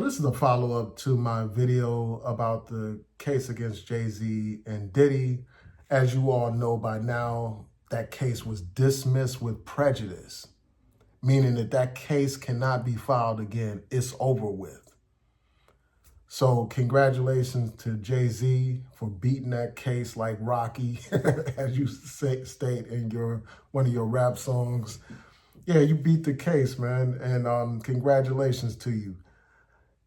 This is a follow-up to my video about the case against Jay-Z and Diddy. As you all know by now, that case was dismissed with prejudice, meaning that that case cannot be filed again. It's over with. So congratulations to Jay-Z for beating that case like Rocky, as you state in one of your rap songs. Yeah, you beat the case, man, and congratulations to you.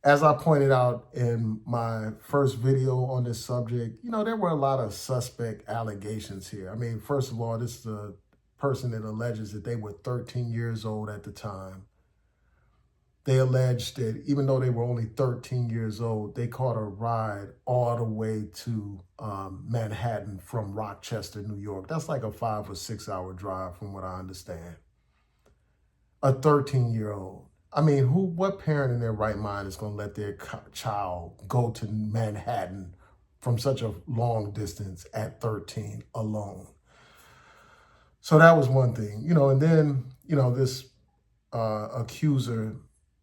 As I pointed out in my first video on this subject, there were a lot of suspect allegations here. I mean, first of all, this is a person that alleges that they were 13 years old at the time. They alleged that even though they were only 13 years old, they caught a ride all the way to Manhattan from Rochester, New York. That's like a 5 or 6 hour drive from what I understand. A 13-year-old. I mean, what parent in their right mind is going to let their child go to Manhattan from such a long distance at 13 alone? So that was one thing, and then, this accuser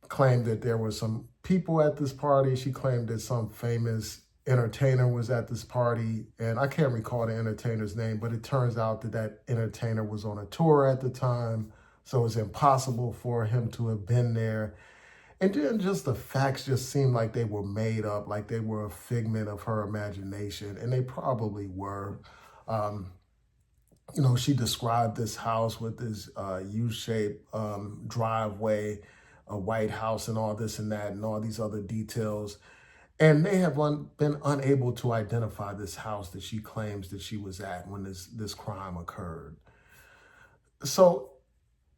claimed that there were some people at this party. She claimed that some famous entertainer was at this party, and I can't recall the entertainer's name, but it turns out that that entertainer was on a tour at the time. So it's impossible for him to have been there. And then just the facts just seemed like they were made up, like they were a figment of her imagination. And they probably were. She described this house with this U-shaped driveway, a White House and all this and that and all these other details. And they have been unable to identify this house that she claims that she was at when this crime occurred. So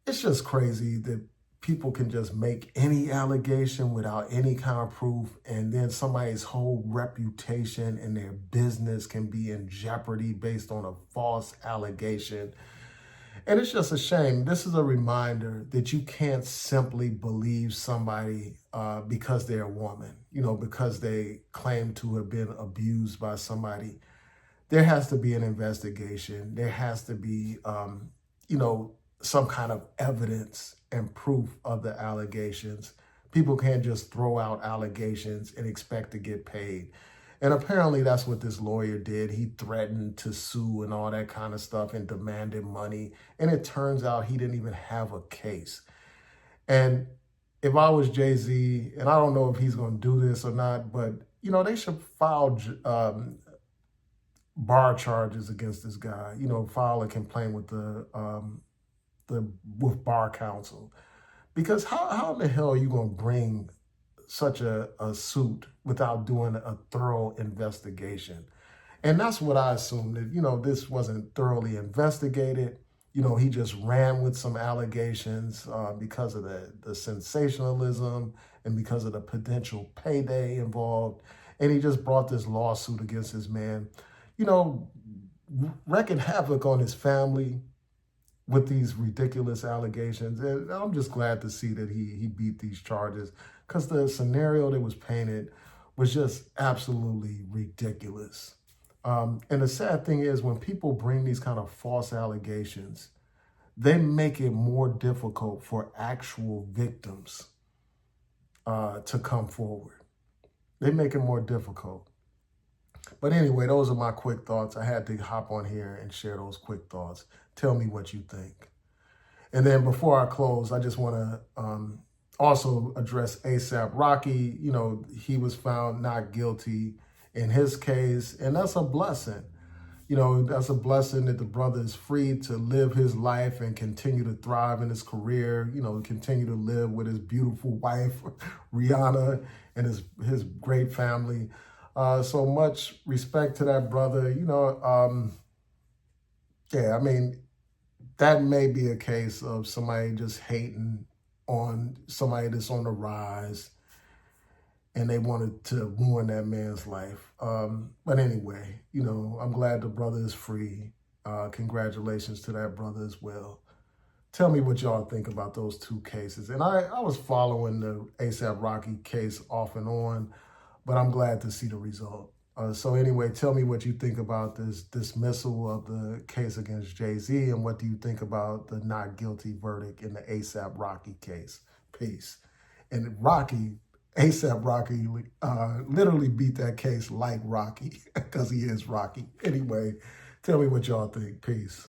it's just crazy that people can just make any allegation without any kind of proof, and then somebody's whole reputation and their business can be in jeopardy based on a false allegation. And it's just a shame. This is a reminder that you can't simply believe somebody because they're a woman, because they claim to have been abused by somebody. There has to be an investigation. There has to be, some kind of evidence and proof of the allegations. People can't just throw out allegations and expect to get paid. And apparently that's what this lawyer did. He threatened to sue and all that kind of stuff and demanded money. And it turns out he didn't even have a case. And if I was Jay-Z, and I don't know if he's going to do this or not, but, they should file bar charges against this guy, file a complaint with with bar counsel. Because how in the hell are you going to bring such a suit without doing a thorough investigation? And that's what I assumed, that, this wasn't thoroughly investigated. He just ran with some allegations because of the sensationalism and because of the potential payday involved. And he just brought this lawsuit against his man, wreaking havoc on his family with these ridiculous allegations. And I'm just glad to see that he beat these charges, because the scenario that was painted was just absolutely ridiculous. And the sad thing is, when people bring these kind of false allegations, they make it more difficult for actual victims to come forward. They make it more difficult. But anyway, those are my quick thoughts. I had to hop on here and share those quick thoughts. Tell me what you think. And then before I close, I just want to also address A$AP Rocky. He was found not guilty in his case, and that's a blessing. That's a blessing that the brother is free to live his life and continue to thrive in his career, continue to live with his beautiful wife, Rihanna, and his great family. So much respect to that brother. Yeah, I mean, that may be a case of somebody just hating on somebody that's on the rise, and they wanted to ruin that man's life. But anyway, I'm glad the brother is free. Congratulations to that brother as well. Tell me what y'all think about those two cases. And I was following the A$AP Rocky case off and on, but I'm glad to see the result. So anyway, tell me what you think about this dismissal of the case against Jay-Z, and what do you think about the not guilty verdict in the A$AP Rocky case? Peace. And Rocky, ASAP Rocky literally beat that case like Rocky because he is Rocky. Anyway, tell me what y'all think. Peace.